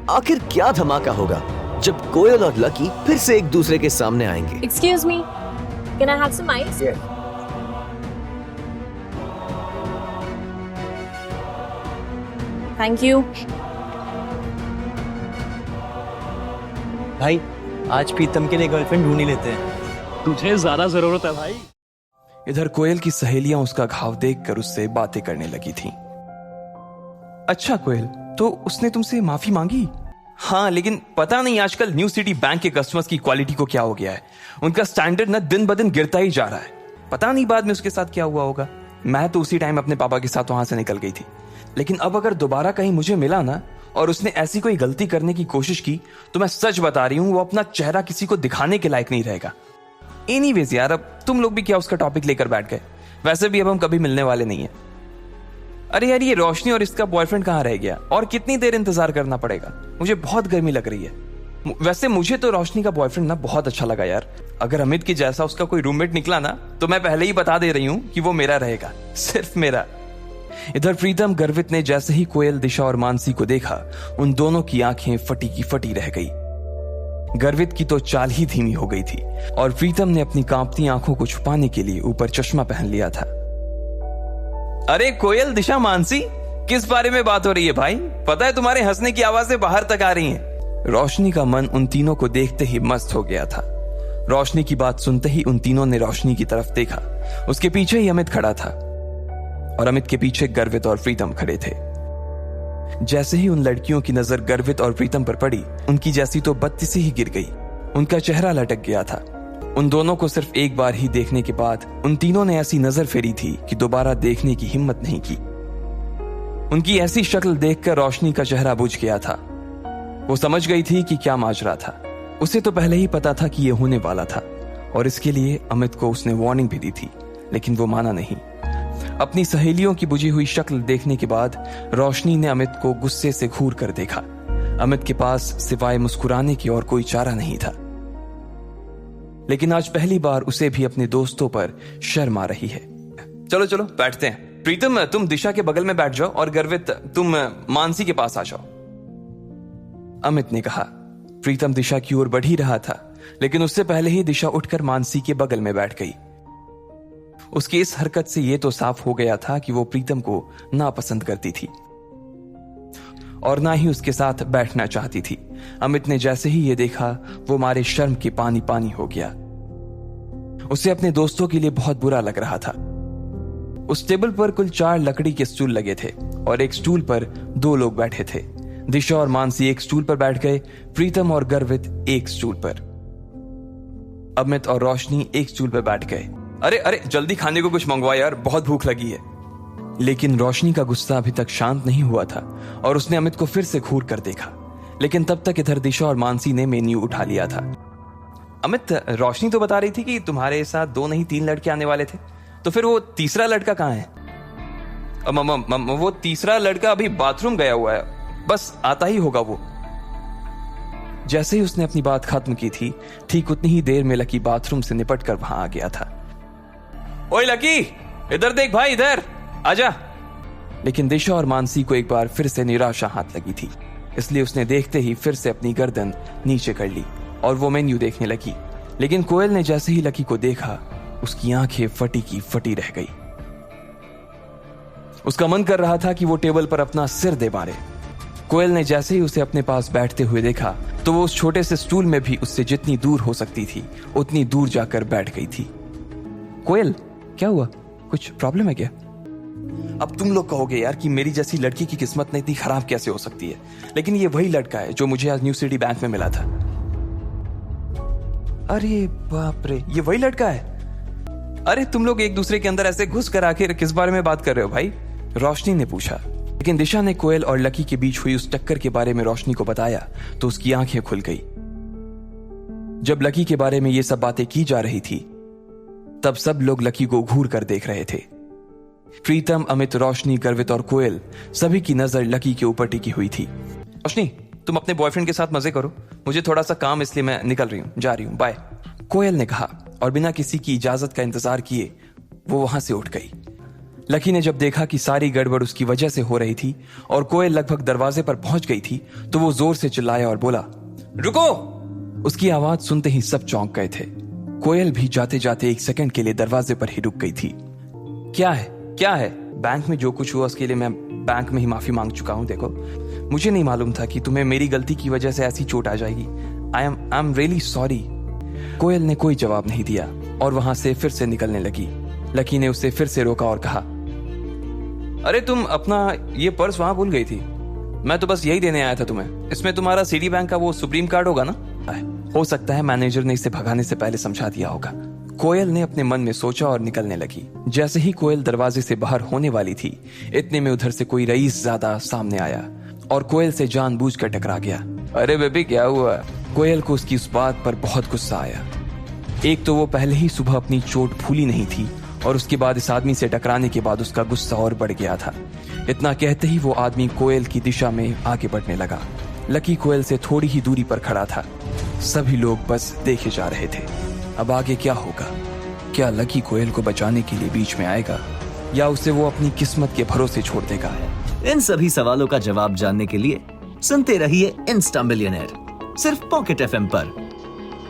आखिर क्या धमाका होगा जब कोयल और लकी फिर से एक दूसरे के सामने आएंगे। Excuse me, can I have some ice? Yeah. Thank you. भाई आज प्रीतम के लिए गर्लफ्रेंड ढूंढ ही लेते हैं। तुझे ज्यादा जरूरत है भाई। इधर कोयल की सहेलियां उसका घाव देखकर उससे बातें करने लगी थीं। अच्छा कोयल, तो उसने तुमसे माफी मांगी? हाँ, लेकिन पता नहीं आजकल न्यू सिटी बैंक के कस्टमर्स की क्वालिटी को क्या हो गया है। उनका स्टैंडर्ड ना दिन ब दिन गिरता ही जा रहा है। पता नहीं बाद में उसके साथ क्या हुआ होगा। मैं तो उसी टाइम अपने पापा के साथ वहां से निकल गई थी, लेकिन अब अगर दोबारा कहीं मुझे मिला ना और उसने ऐसी कोई गलती करने की कोशिश की तो मैं सच बता रही हूं, वो अपना चेहरा किसी को दिखाने के लायक नहीं रहेगा। एनीवेज यार, अब तुम लोग भी क्या उसका टॉपिक लेकर बैठ गए? वैसे भी अब हम कभी मिलने वाले नहीं है। अरे यार, ये रोशनी और इसका बॉयफ्रेंड कहाँ रह गया और कितनी देर इंतजार करना पड़ेगा? मुझे बहुत गर्मी लग रही है। वैसे मुझे तो रोशनी का बॉयफ्रेंड ना बहुत अच्छा लगा यार। अगर अमित की जैसा उसका कोई रूममेट निकला ना तो मैं पहले ही बता दे रही हूं कि वो मेरा रहेगा, सिर्फ मेरा। इधर प्रीतम गर्वित ने जैसे ही कोयल, दिशा और मानसी को देखा, उन दोनों की आंखें फटी की फटी रह गई। गर्वित की तो चाल ही धीमी हो गई थी और प्रीतम ने अपनी कांपती आंखों को छुपाने के लिए ऊपर चश्मा पहन लिया था। अरे कोयल, दिशा, मानसी, किस बारे में बात हो रही है भाई? पता है तुम्हारे हंसने की आवाजें बाहर तक आ रही हैं। रोशनी का मन उन तीनों को देखते ही मस्त हो गया था। रोशनी की बात सुनते ही उन तीनों ने रोशनी की तरफ देखा। उसके पीछे ही अमित खड़ा था और अमित के पीछे गर्वित और प्रीतम खड़े थे। जैसे ही उन लड़कियों की नजर गर्वित और प्रीतम पर पड़ी, उनकी जैसी तो बत्ती से ही गिर गई। उनका चेहरा लटक गया था। उन दोनों को सिर्फ एक बार ही देखने के बाद उन तीनों ने ऐसी नजर फेरी थी कि दोबारा देखने की हिम्मत नहीं की। उनकी ऐसी शक्ल देखकर रोशनी का चेहरा बुझ गया था। वो समझ गई थी कि क्या माजरा था। उसे तो पहले ही पता था कि यह होने वाला था और इसके लिए अमित को उसने वार्निंग भी दी थी, लेकिन वो माना नहीं। अपनी सहेलियों की बुझी हुई शक्ल देखने के बाद रोशनी ने अमित को गुस्से से घूर कर देखा। अमित के पास सिवाय मुस्कुराने की और कोई चारा नहीं था, लेकिन आज पहली बार उसे भी अपने दोस्तों पर शर्म आ रही है। चलो चलो बैठते हैं। प्रीतम, तुम दिशा के बगल में बैठ जाओ और गर्वित, तुम मानसी के पास आ जाओ, अमित ने कहा। प्रीतम दिशा की ओर बढ़ ही रहा था, लेकिन उससे पहले ही दिशा उठकर मानसी के बगल में बैठ गई। उसकी इस हरकत से यह तो साफ हो गया था कि वो प्रीतम को नापसंद करती थी और ना ही उसके साथ बैठना चाहती थी। अमित ने जैसे ही ये देखा, वो मारे शर्म के पानी पानी हो गया। उसे अपने दोस्तों के लिए बहुत बुरा लग रहा था। उस टेबल पर कुल 4 लकड़ी के स्टूल लगे थे और एक स्टूल पर 2 लोग बैठे थे। दिशा और मानसी एक स्टूल पर बैठ गए, प्रीतम और गर्वित एक स्टूल पर, अमित और रोशनी एक स्टूल पर बैठ गए। अरे अरे, जल्दी खाने को कुछ मंगवा यार, बहुत भूख लगी है। लेकिन रोशनी का गुस्सा अभी तक शांत नहीं हुआ था और उसने अमित को फिर से घूर कर देखा। लेकिन तब तक इधर दिशा और मानसी ने मेन्यू उठा लिया था। अमित, रोशनी तो बता रही थी कि तुम्हारे साथ 2 नहीं 3 लड़के आने वाले थे, तो फिर वो तीसरा लड़का कहाँ है? वो तीसरा लड़का अभी बाथरूम गया हुआ है, बस आता ही होगा वो। जैसे ही उसने अपनी बात खत्म की थी, ठीक उतनी ही देर में लकी बाथरूम से निपट कर वहां आ गया था। ओए लकी, इधर देख भाई, इधर आजा। लेकिन दिशा और मानसी को एक बार फिर से निराशा हाथ लगी थी, इसलिए उसने देखते ही फिर से अपनी गर्दन नीचे कर ली और वो मेन्यू देखने लगी। लेकिन कोयल ने जैसे ही लकी को देखा, उसकी आंखें फटी की फटी रह गई। उसका मन कर रहा था कि वो टेबल पर अपना सिर दे मारे। कोयल ने जैसे ही उसे अपने पास बैठते हुए देखा, तो वो उस छोटे से स्टूल में भी उससे जितनी दूर हो सकती थी उतनी दूर जाकर बैठ गई थी। कोयल, क्या हुआ? कुछ प्रॉब्लम है क्या? अब तुम लोग कहोगे यार कि मेरी जैसी लड़की की किस्मत नहीं इतनी खराब कैसे हो सकती है, लेकिन ये वही लड़का है जो मुझे आज न्यू सिटी बैंक में मिला था। अरे बाप रे, ये वही लड़का है? अरे तुम लोग एक दूसरे के अंदर ऐसे घुस कर आखिर किस बारे में बात कर रहे हो भाई? रोशनी ने पूछा। लेकिन दिशा ने कोयल और लकी के बीच हुई उस टक्कर के बारे में रोशनी को बताया तो उसकी आंखें खुल गई। जब लकी के बारे में ये सब बातें की जा रही थी, तब सब लोग लकी को घूर कर देख रहे थे। प्रीतम, अमित, रोशनी, गर्वित और कोयल, सभी की नजर लकी के ऊपर टिकी हुई थी। रोशनी, तुम अपने बॉयफ्रेंड के साथ मजे करो, मुझे थोड़ा सा काम, इसलिए मैं निकल रही हूं, जा रही हूं, बाय, कोयल ने कहा और बिना किसी की इजाजत का इंतजार किए वो वहां से उठ गई। लकी ने जब देखा कि सारी गड़बड़ उसकी वजह से हो रही थी और कोयल लगभग दरवाजे पर पहुंच गई थी तो वो जोर से चिल्लाया और बोला, रुको। उसकी आवाज सुनते ही सब चौंक गए थे। कोयल भी जाते जाते 1 सेकंड के लिए दरवाजे पर ही रुक गई थी। क्या है? बैंक में जो कुछ हुआ उसके लिए मैं बैंक में ही माफी मांग चुका हूं। देखो, मुझे नहीं मालूम था कि तुम्हें मेरी गलती की वजह से ऐसी चोट आ जाएगी। I am really sorry. कोयल ने कोई जवाब नहीं दिया और वहां से फिर से निकलने लगी। लकी ने उसे फिर से रोका और कहा, अरे तुम अपना ये पर्स वहां भूल गई थी। मैं तो बस यही देने आया था तुम्हें। इसमें तुम्हारा सिटी बैंक का वो सुप्रीम कार्ड होगा ना? हो सकता है मैनेजर ने इसे भगाने से पहले समझा दिया होगा। कोयल ने अपने मन में सोचा और निकलने लगी। जैसे ही कोयल दरवाजे से बाहर होने वाली थी, इतने में उधर से कोई रईस ज्यादा सामने आया और कोयल से जानबूझकर टकरा गया। अरे बेबी, क्या हुआ? कोयल को उसकी उस बात पर बहुत गुस्सा आया। एक तो वो पहले ही सुबह अपनी चोट भूली नहीं थी और उसके बाद इस आदमी से टकराने के बाद उसका गुस्सा और बढ़ गया था। इतना कहते ही वो आदमी कोयल की दिशा में आगे बढ़ने लगा। लकी कोयल से थोड़ी ही दूरी पर खड़ा था। सभी लोग बस देखे जा रहे थे। अब आगे क्या होगा? क्या लकी कोयल को बचाने के लिए बीच में आएगा या उसे वो अपनी किस्मत के भरोसे छोड़ देगा? इन सभी सवालों का जवाब जानने के लिए सुनते रहिए इंस्टा मिलियनेयर, सिर्फ पॉकेट एफएम पर।